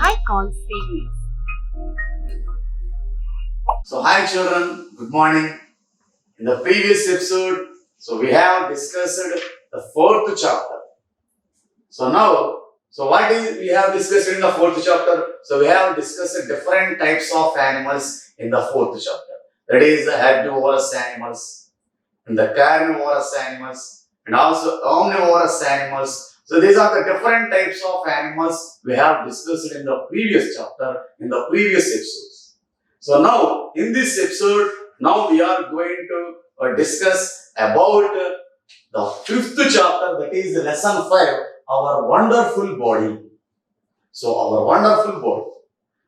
high call series. So hi children, good morning. In the previous episode, we have discussed the fourth chapter. What is we have discussed in the fourth chapter? So we have discussed different types of animals in the fourth chapter. That is the herbivorous animals, and the carnivorous animals, and also omnivorous animals. So these are the different types of animals we have discussed in the previous chapter, in the previous episodes. So now, in this episode, now we are going to discuss about the fifth chapter, that is lesson 5, our wonderful body. So our wonderful body.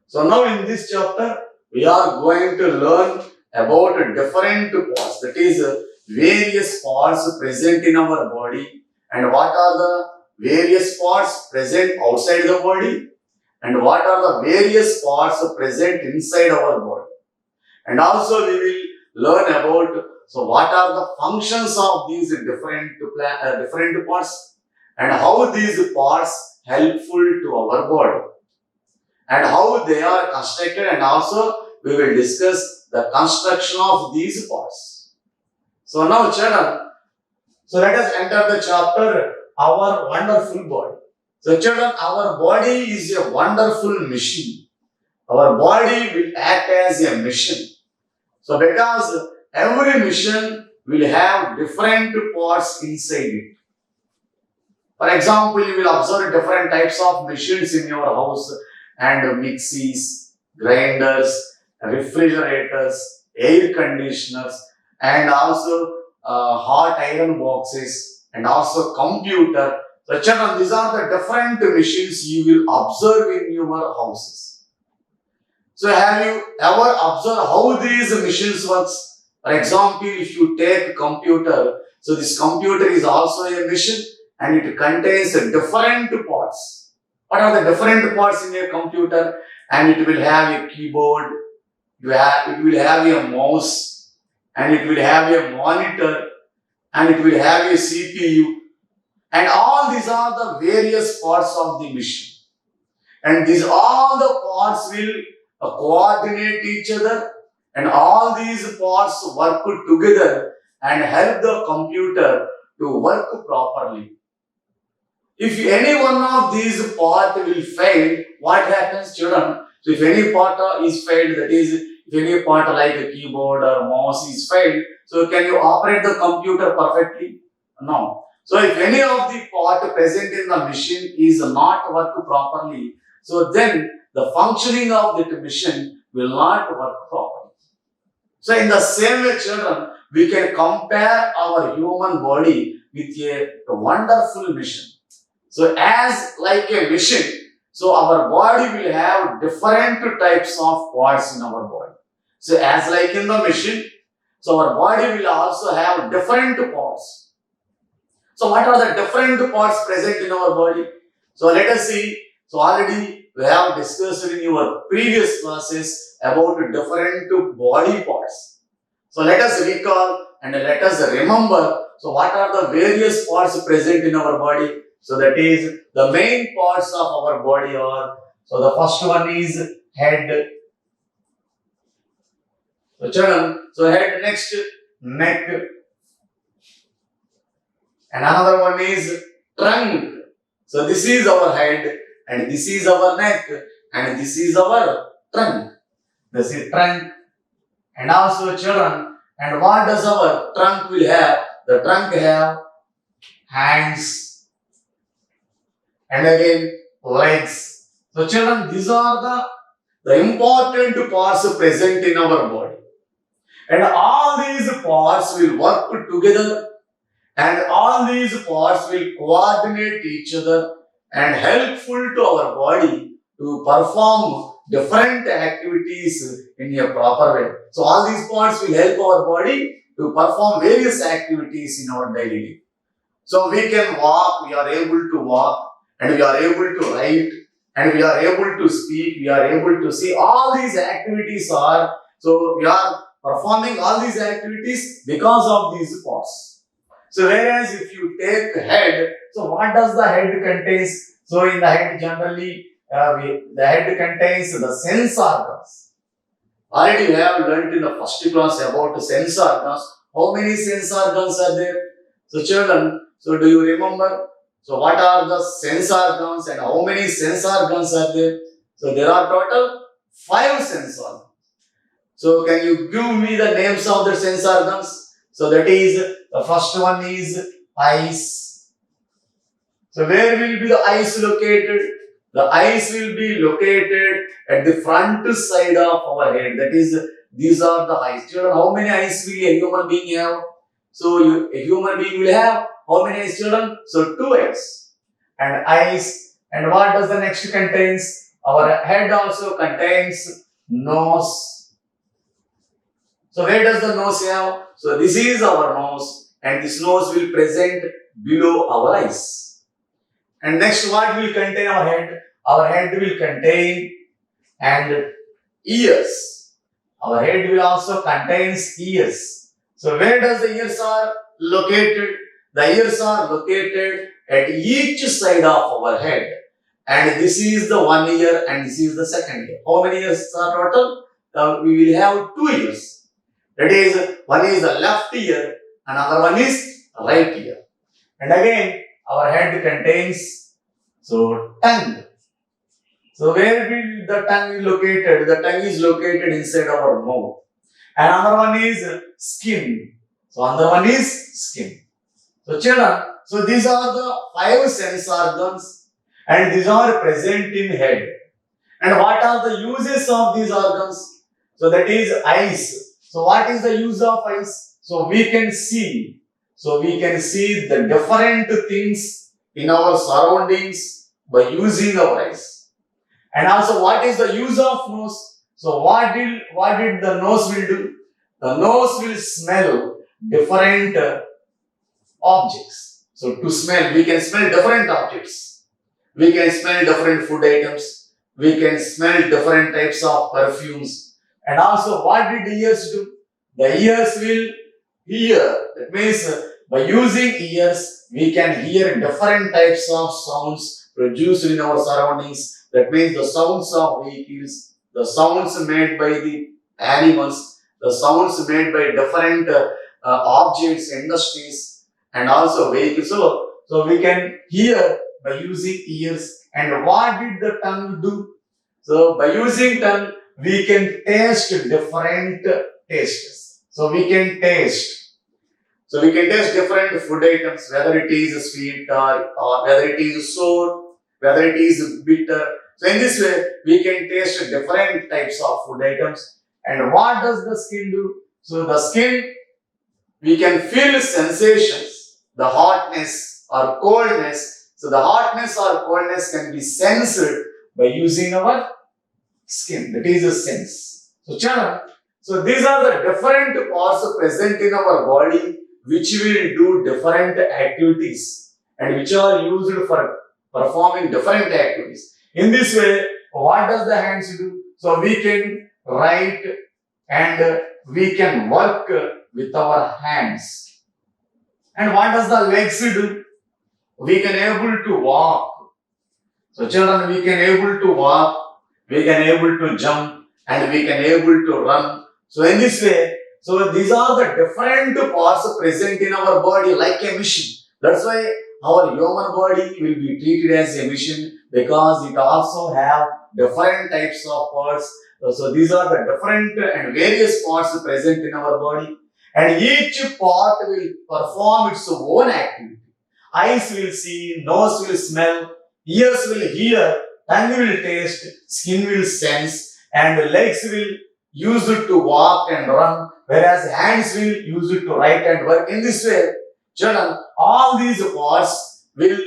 So now in this chapter, we are going to learn about different parts, that is various parts present in our body, and what are the various parts present outside the body, and what are the various parts present inside our body. And also we will learn about what are the functions of these different parts, and how these parts helpful to our body, and how they are constructed, and also we will discuss the construction of these parts. So now children, let us enter the chapter, our wonderful body. So children, our body is a wonderful machine. Our body will act as a machine. So because every machine will have different parts inside it. For example, you will observe different types of machines in your house, and mixies, grinders, refrigerators, air conditioners, and also hot iron boxes, and also computer. So children, these are the different machines you will observe in your houses. So have you ever observed how these machines works? For example, if you take a computer, so this computer is also a machine, and it contains different parts. What are the different parts in a computer? And it will have a keyboard, it will have a mouse, and it will have a monitor, and it will have a CPU, and all these are the various parts of the machine. And these all the parts will coordinate each other, and all these parts work together and help the computer to work properly. If any one of these parts will fail, what happens, children? So if any part is failed, that is, if any part like a keyboard or mouse is failed, so can you operate the computer perfectly? No. So if any of the part present in the machine is not work properly, so then the functioning of that machine will not work properly. So in the same way, children, we can compare our human body with a wonderful machine. So as like a machine, so our body will have different types of parts in our body. So as like in the machine, so our body will also have different parts. So what are the different parts present in our body? So let us see. So already we have discussed in your previous classes about different body parts. So let us recall and let us remember. So what are the various parts present in our body? So that is, the main parts of our body are, so the first one is head. So children, so head, next neck, and another one is trunk. So this is our head, and this is our neck, and this is our trunk. This is trunk. And also children, and what does our trunk will have? The trunk have hands, and again legs. So children, these are the important parts present in our body. And all these parts will work together, and all these parts will coordinate each other and helpful to our body to perform different activities in a proper way. So all these parts will help our body to perform various activities in our daily life. So we can walk, we are able to walk, and we are able to write, and we are able to speak, we are able to see. All these activities are, so we are performing all these activities because of these parts. So whereas if you take head, so what does the head contains? So in the head generally the head contains the sense organs. Already we have learnt in the first class about sense organs. How many sense organs are there? So children, so do you remember? So what are the sense organs and how many sense organs are there? So there are total 5 sense organs. So can you give me the names of the sense organs? So that is, the first one is eyes. So where will be the eyes located? The eyes will be located at the front side of our head. That is, these are the eyes. Children, how many eyes will a human being have? So a human being will have how many eyes, children? So 2 eyes. And eyes. And what does the next contains? Our head also contains nose. So where does the nose have? So this is our nose, and this nose will present below our eyes. And next, what will contain our head? Our head will contain and ears. Our head will also contains ears. So where does the ears are located? The ears are located at each side of our head. And this is the one ear and this is the second ear. How many ears are total? We will have 2 ears. That is, one is the left ear, another one is right ear. And again, our head contains tongue. So where will the tongue be located? The tongue is located inside our mouth. Another one is skin. So another one is skin. So children, so these are the 5 sense organs and these are present in head. And what are the uses of these organs? So that is eyes. So what is the use of eyes? So we can see. So we can see the different things in our surroundings by using our eyes. And also, what is the use of nose? So what did the nose will do? The nose will smell different objects. So to smell, we can smell different objects. We can smell different food items. We can smell different types of perfumes. And also, what did the ears do? The ears will hear. That means, by using ears, we can hear different types of sounds produced in our surroundings. That means the sounds of vehicles, the sounds made by the animals, the sounds made by different objects, industries, and also vehicles. So we can hear by using ears. And what did the tongue do? So by using tongue, we can taste different tastes. So we can taste. So we can taste different food items, whether it is sweet or whether it is sour, whether it is bitter. So in this way, we can taste different types of food items. And what does the skin do? So the skin, we can feel sensations, the hotness or coldness. So the hotness or coldness can be sensed by using our skin. That is a sense. So children, so these are the different parts present in our body which will do different activities and which are used for performing different activities. In this way, what does the hands do? So we can write and we can work with our hands. And what does the legs do? We can able to walk. So children, we can able to walk, we can able to jump, and we can able to run. So in this way, so these are the different parts present in our body like a machine. That's why our human body will be treated as a machine because it also have different types of parts. So these are the different and various parts present in our body, and each part will perform its own activity. Eyes will see, nose will smell, ears will hear, tongue will taste, skin will sense, and legs will use it to walk and run, whereas hands will use it to write and work. In this way, children, all these parts will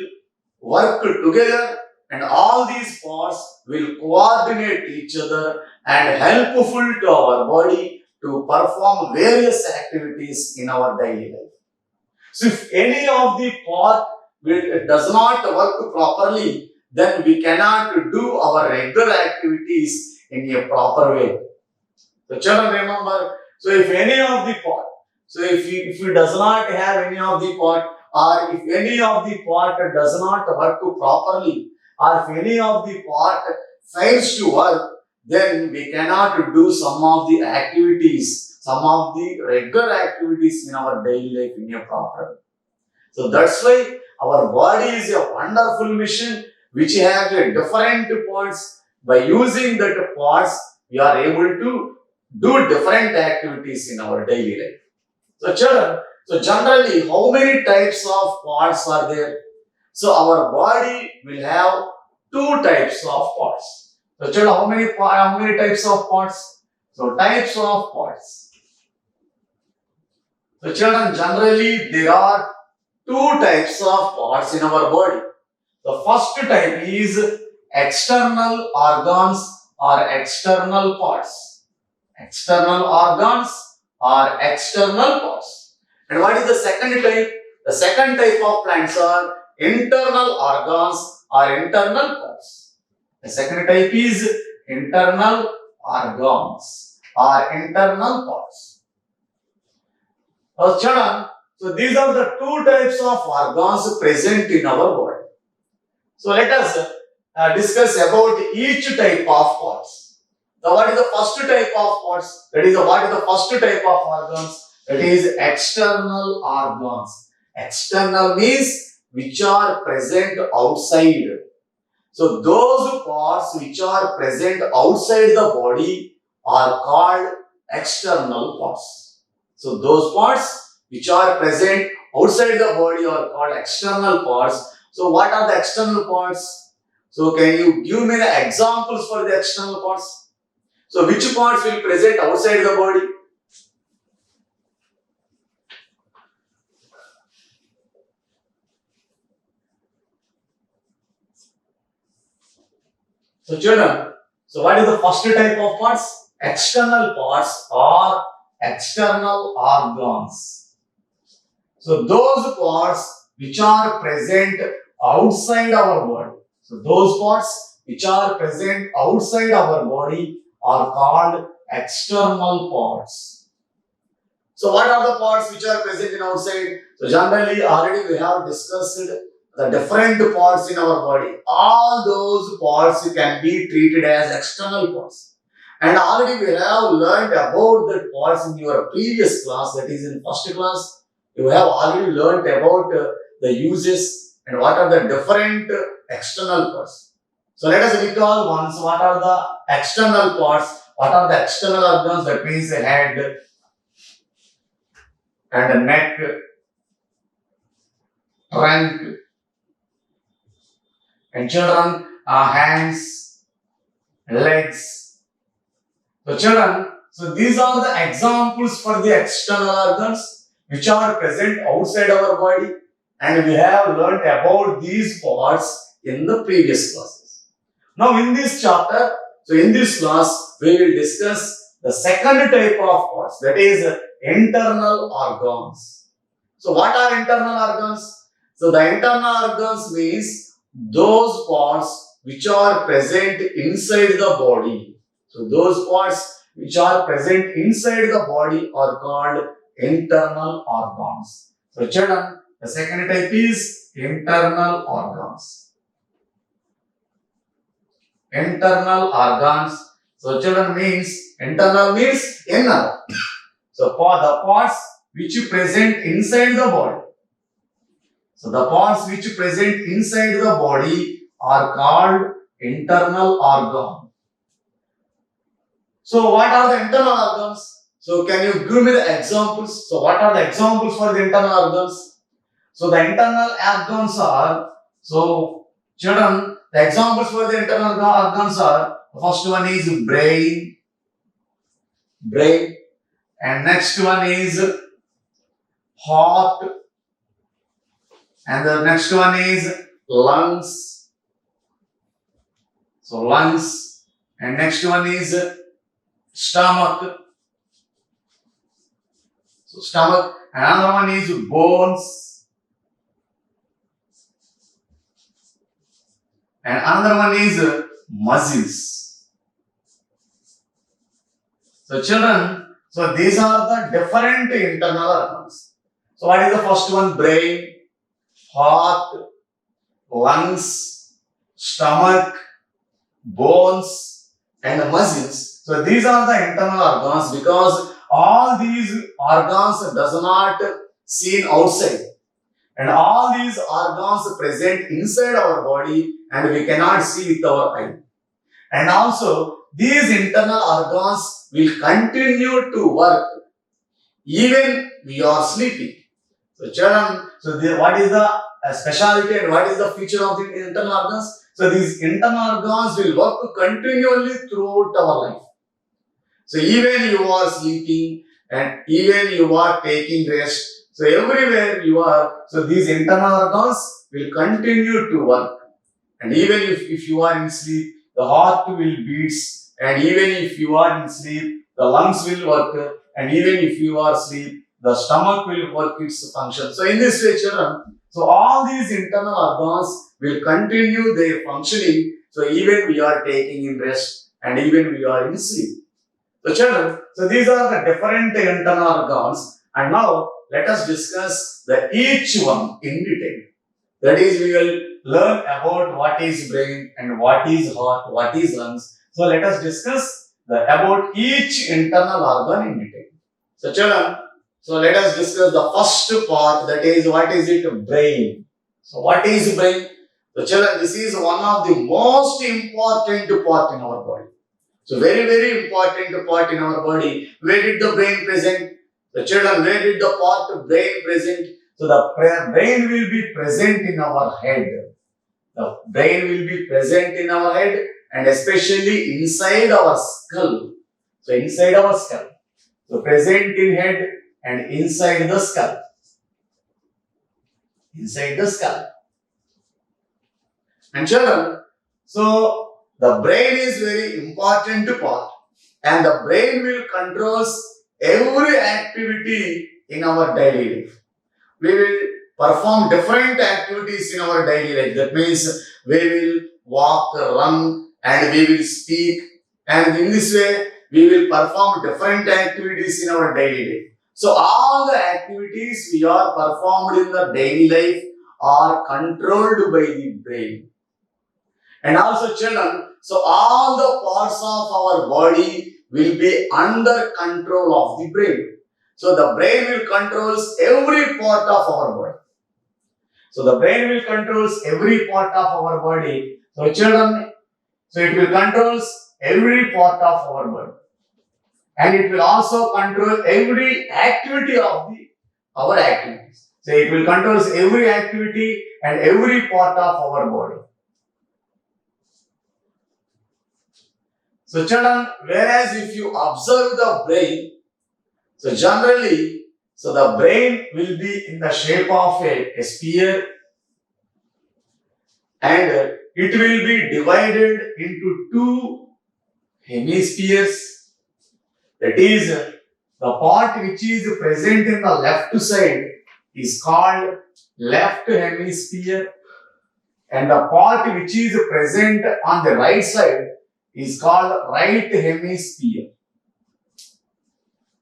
work together and all these parts will coordinate each other and helpful to our body to perform various activities in our daily life. So if any of the part does not work properly, then we cannot do our regular activities in a proper way. So children, remember, so if any of the part, so if you does not have any of the part, or if any of the part does not work properly, or if any of the part fails to work, then we cannot do some of the activities, some of the regular activities in our daily life in a proper way. So that's why our body is a wonderful machine which has a different parts. By using that parts, we are able to do different activities in our daily life. So children, so generally how many types of parts are there? So our body will have two types of parts. So children, how many types of parts? So types of parts. So children, generally there are two types of parts in our body. The first type is external organs or external parts. External organs or external parts. And what is the second type? The second type of plants are internal organs or internal parts. The second type is internal organs or internal parts. Children, so these are the two types of organs present in our body. So let us discuss about each type of parts. Now what is the first type of parts? That is what is the first type of organs? That is external organs. External means which are present outside. So those parts which are present outside the body are called external parts. So those parts which are present outside the body are called external parts. So what are the external parts? So can you give me the examples for the external parts? So which parts will present outside the body? So children, so what is the first type of parts? External parts or external organs. So those parts which are present outside our body. So those parts which are present outside our body are called external parts. So what are the parts which are present in outside? So generally already we have discussed the different parts in our body. All those parts can be treated as external parts. And already we have learned about the parts in your previous class, that is in first class. You have already learned about the uses and what are the different external parts. So let us recall once what are the external parts, what are the external organs, that means the head and the neck, trunk, and children, hands, legs. So children, so these are the examples for the external organs which are present outside our body, and we have learnt about these parts in the previous classes. Now in this chapter, so in this class, we will discuss the second type of parts, that is internal organs. So what are internal organs? So the internal organs means those parts which are present inside the body. So those parts which are present inside the body are called internal organs. So children, the second type is internal organs. Internal organs. So children means, internal means inner. So for the parts which present inside the body. So the parts which present inside the body are called internal organ. So what are the internal organs? So can you give me the examples? So what are the examples for the internal organs? So the internal organs are, so children, the examples for the internal organs are, the first one is brain, and next one is heart, and the next one is lungs. So lungs, and next one is stomach. So stomach, and another one is bones, and another one is muscles. So children, so these are the different internal organs. So what is the first one? Brain, heart, lungs, stomach, bones, and muscles. So these are the internal organs because all these organs does not seen outside. And all these organs present inside our body and we cannot see with our eye. And also, these internal organs will continue to work even we are sleeping. So, children, what is the specialty and what is the feature of the internal organs? So, these internal organs will work continually throughout our life. So, even you are sleeping and even you are taking rest. So, everywhere you are, so these internal organs will continue to work. And even if you are in sleep, the heart will beat, and even if you are in sleep, the lungs will work, and even if you are asleep, the stomach will work its function. So in this way, children, so all these internal organs will continue their functioning. So even we are taking in rest, and even we are in sleep. So children, so these are the different internal organs, and now let us discuss each one in detail. That is, we will learn about what is brain and what is heart, what is lungs. So let us discuss about each internal organ in detail. So children, so let us discuss the first part, that is, what is it? Brain. So what is brain? So children, this is one of the most important part in our body. So very, very important part in our body. Where did the brain present? The children, where did the part brain present? So the brain will be present in our head. The brain will be present in our head and especially inside our skull. So inside our skull. So present in head and inside the skull. Inside the skull. And children, so the brain is very important part and the brain will controls every activity in our daily life. We will perform different activities in our daily life. That means we will walk, run, and we will speak. And in this way, we will perform different activities in our daily life. So all the activities we are performed in the daily life are controlled by the brain. And also children, so all the parts of our body will be under control of the brain. So the brain will controls every part of our body. So the brain will controls every part of our body. So children, so it will controls every part of our body. And it will also control every activity of our activities. So it will controls every activity and every part of our body. So children, whereas if you observe the brain, so generally, so the brain will be in the shape of a sphere and it will be divided into two hemispheres. That is, the part which is present in the left side is called left hemisphere and the part which is present on the right side is called right hemisphere.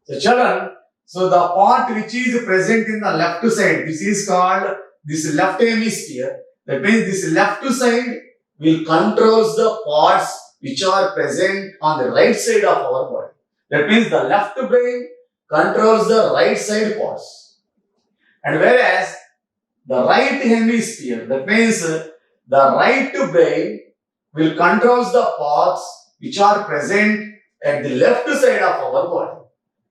So children, so the part which is present in the left side, this is called this left hemisphere. That means this left side will controls the parts which are present on the right side of our body. That means the left brain controls the right side parts. And whereas the right hemisphere, that means the right brain will controls the parts which are present at the left side of our body.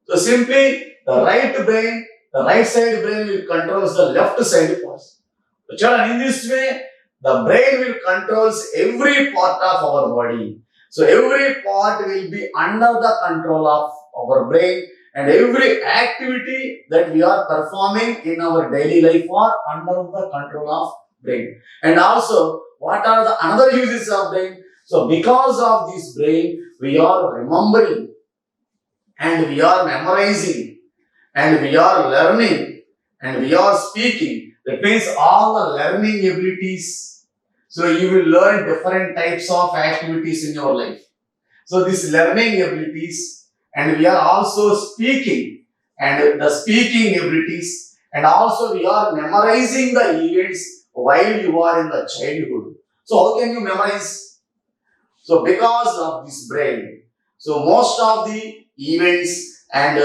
So simply the right brain, the right side brain will controls the left side parts. So children, in this way, the brain will controls every part of our body. So every part will be under the control of our brain and every activity that we are performing in our daily life are under the control of brain. And also, what are the another uses of brain? So because of this brain, we are remembering and we are memorizing and we are learning and we are speaking. That means all the learning abilities. So you will learn different types of activities in your life. So these learning abilities and we are also speaking and the speaking abilities and also we are memorizing the events while you are in the childhood. So how can you memorize? So because of this brain, so most of the events and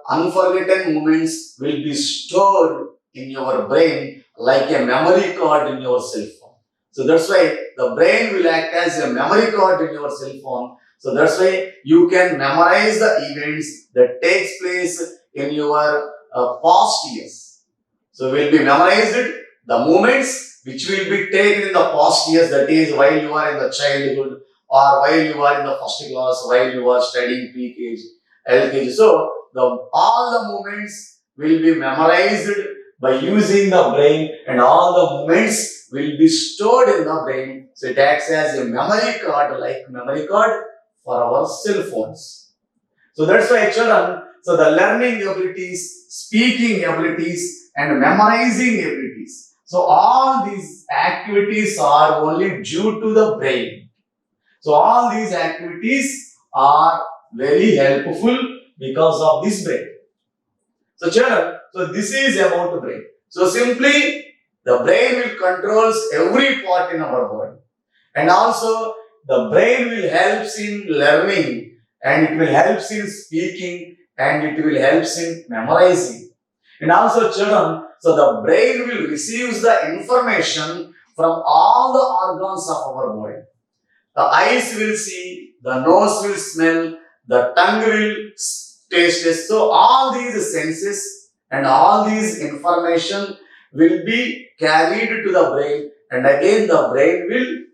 unforgotten moments will be stored in your brain like a memory card in your cell phone. So that's why the brain will act as a memory card in your cell phone. So that's why you can memorize the events that takes place in your past years. So will be memorized the moments which will be taken in the past years, that is while you are in the childhood or while you are in the first class, while you are studying pre-KG, LKG. So all the moments will be memorized by using the brain, and all the moments will be stored in the brain. So it acts as a memory card, like memory card for our cell phones. So that's why children, so the learning abilities, speaking abilities, and memorizing abilities. So all these activities are only due to the brain. So all these activities are very helpful because of this brain. So children, so this is about the brain. So simply the brain will controls every part in our body. And also the brain will helps in learning, and it will helps in speaking, and it will helps in memorizing. And also children, so the brain will receive the information from all the organs of our body. The eyes will see, the nose will smell, the tongue will taste it. So all these senses and all these information will be carried to the brain, and again the brain will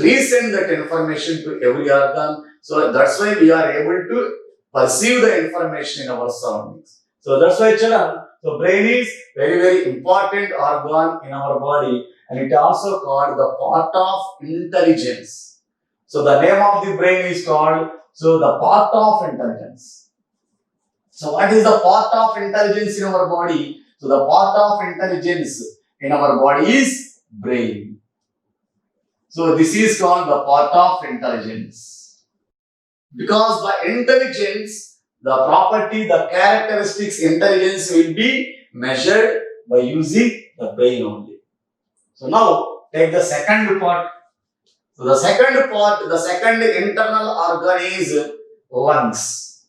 resend that information to every organ. So that's why we are able to perceive the information in our surroundings. So that's why children, so brain is very important organ in our body, and it also called the part of intelligence. So the name of the brain is called, so the part of intelligence. So what is the part of intelligence in our body? So the part of intelligence in our body is brain. So this is called the part of intelligence. Because by intelligence, the property, the characteristics, intelligence will be measured by using the brain only. So now take the second part. So the second part, the second internal organ is lungs.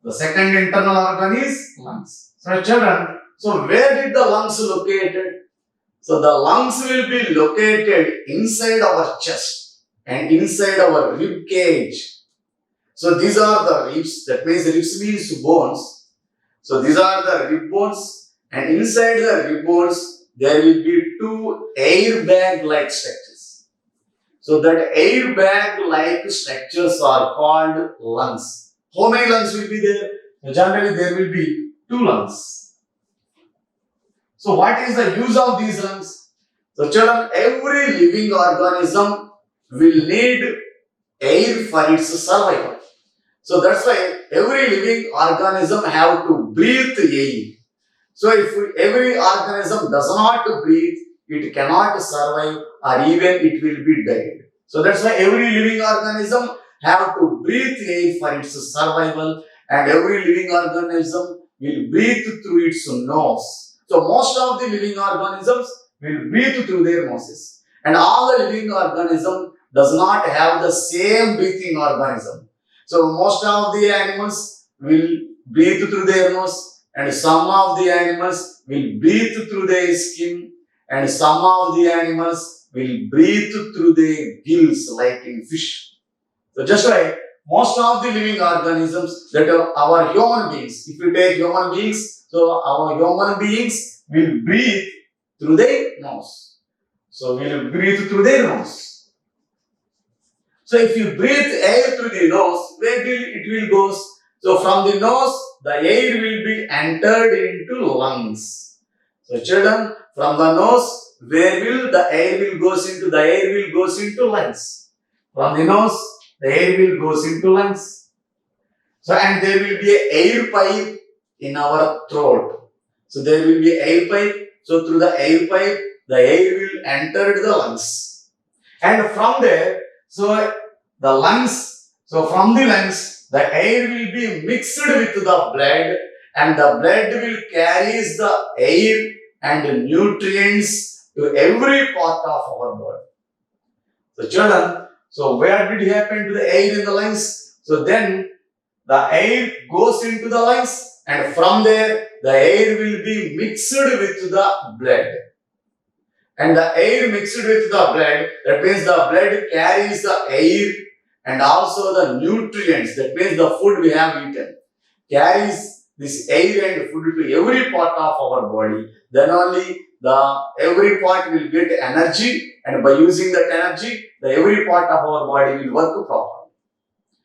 The second internal organ is lungs. So children, so where did the lungs located? So the lungs will be located inside our chest and inside our rib cage. So these are the ribs, that means ribs means bones. So these are the rib bones, and inside the rib bones there will be two airbag like structures. So that airbag like structures are called lungs. How many lungs will be there? Generally there will be two lungs. So what is the use of these lungs? So children, every living organism will need air for its survival. So that's why every living organism have to breathe air. So if every organism does not breathe, it cannot survive, or even it will be dead. So that's why every living organism have to breathe air for its survival, and every living organism will breathe through its nose. So most of the living organisms will breathe through their noses, and all the living organism does not have the same breathing organism. So most of the animals will breathe through their nose, and some of the animals will breathe through their skin, and some of the animals will breathe through their gills like in fish. So just like most of the living organisms that are our human beings, if you take human beings, so our human beings will breathe through their nose. So we will breathe through their nose. So if you breathe air through the nose, where it will go? So from the nose, the air will be entered into lungs. So children, from the nose, where will the air will goes into? The air will goes into lungs. From the nose, the air will goes into lungs. So and there will be an air pipe in our throat. So there will be air pipe. So through the air pipe, the air will enter the lungs. And from there, so the lungs, so from the lungs, the air will be mixed with the blood, and the blood will carry the air and nutrients to every part of our body. So children, so where did it happen to the air in the lungs? So then the air goes into the lungs, and from there the air will be mixed with the blood. And the air mixed with the blood, that means the blood carries the air and also the nutrients, that means the food we have eaten, carries this air and food to every part of our body. Then only the every part will get energy, and by using that energy, the every part of our body will work properly.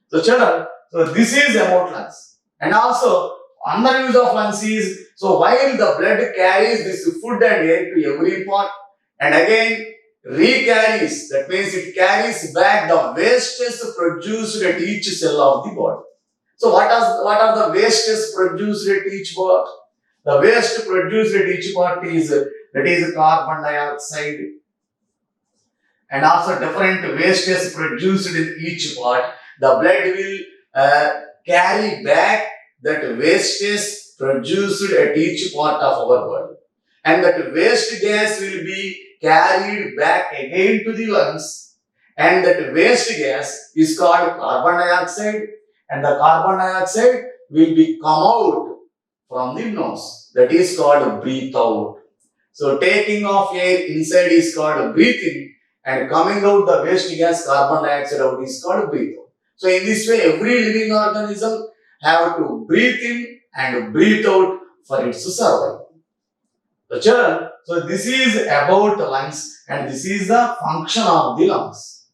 So children, so this is about lungs. And also another use of lungs is, so while the blood carries this food and air to every part, and again recarries, that means it carries back the wastes produced at each cell of the body. So what are the wastes produced at each part? The waste produced at each part is, that is carbon dioxide, and also different wastes produced in each part. The blood will carry back that wastes produced at each part of our body, and that waste gas will be carried back again to the lungs, and that waste gas is called carbon dioxide, and the carbon dioxide will be come out from the nose, that is called breathe out. So taking of air inside is called breathing, and coming out the waste gas carbon dioxide out is called breathe out. So in this way every living organism have to breathe in and breathe out for its survival. So children, so this is about the lungs, and this is the function of the lungs.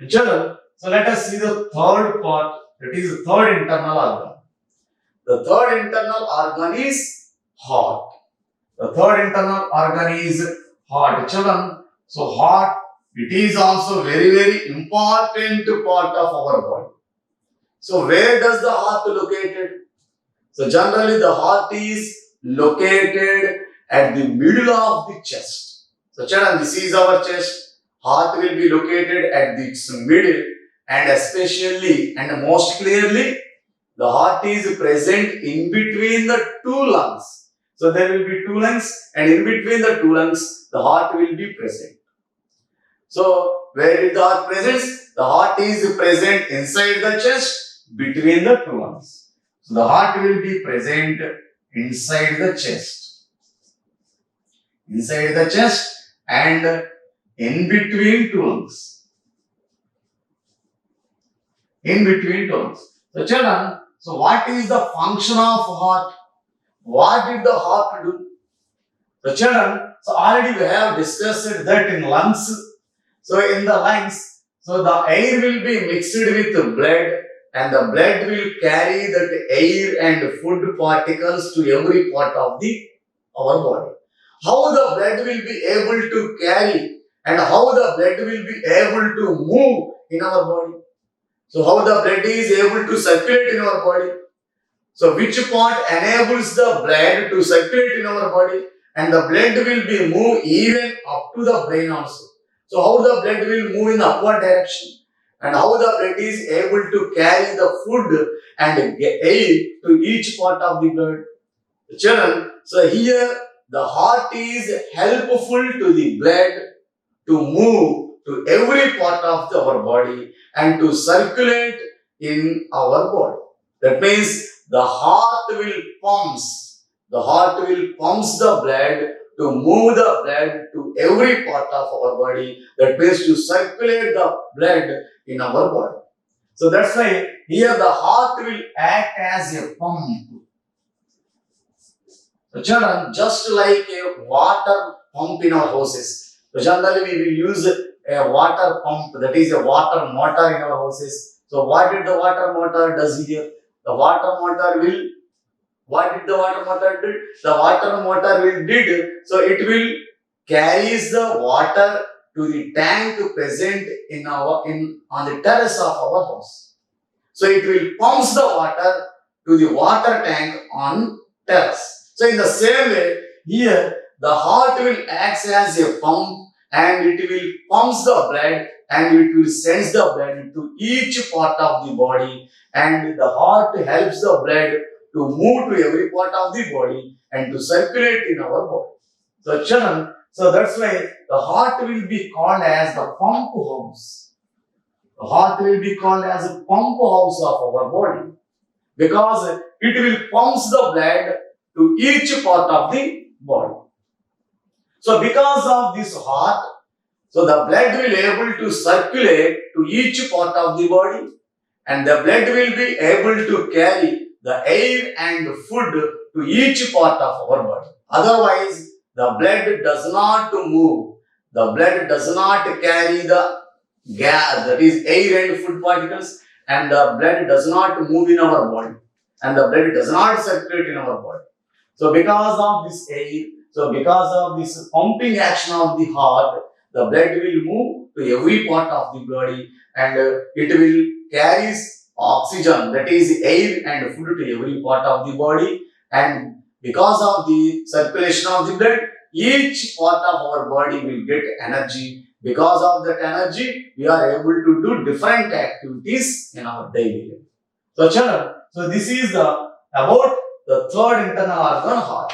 Children, so let us see the third part, that is the third internal organ. The third internal organ is heart. The third internal organ is heart. Children, so heart, it is also very important part of our body. So where does the heart located? So generally the heart is located at the middle of the chest. So children, this is our chest. Heart will be located at its middle, and especially and most clearly the heart is present in between the two lungs. So there will be two lungs, and in between the two lungs the heart will be present. So where is the heart present? The heart is present inside the chest between the two lungs. So the heart will be present inside the chest. Inside the chest and in between two lungs. In between two lungs. So children, so what is the function of heart? What did the heart do? So children, so already we have discussed that in lungs. So in the lungs, so the air will be mixed with blood, and the blood will carry that air and food particles to every part of our body. How the blood will be able to carry, and how the blood will be able to move in our body? So how the blood is able to circulate in our body? So which part enables the blood to circulate in our body, and the blood will be moved even up to the brain also. So how the blood will move in upward direction, and how the blood is able to carry the food and air to each part of the blood. Children, so here the heart is helpful to the blood to move to every part of our body and to circulate in our body. That means the heart will pumps the blood to move the blood to every part of our body. That means to circulate the blood in our body. So that's why here the heart will act as a pump. So children, just like a water pump in our houses. So generally we will use a water pump, that is a water motor in our houses. So what did the water motor does here? The water motor will, what did the water motor do? The water motor will did, so it will carries the water to the tank present on the terrace of our house. So it will pumps the water to the water tank on terrace. So in the same way, here the heart will act as a pump, and it will pumps the blood, and it will sends the blood to each part of the body, and the heart helps the blood to move to every part of the body and to circulate in our body. So children, So that's why the heart will be called as the pump house. The heart will be called as a pump house of our body because it will pumps the blood to each part of the body. So because of this heart, so the blood will able to circulate to each part of the body and the blood will be able to carry the air and food to each part of our body. Otherwise, the blood does not move. The blood does not carry the gas, that is air and food particles, and the blood does not move in our body and the blood does not circulate in our body. So because of this air, so because of this pumping action of the heart, the blood will move to every part of the body and it will carries oxygen, that is air and food to every part of the body, and because of the circulation of the blood, each part of our body will get energy. Because of that energy, we are able to do different activities in our daily life. So children, so this is the about the third internal organ, heart.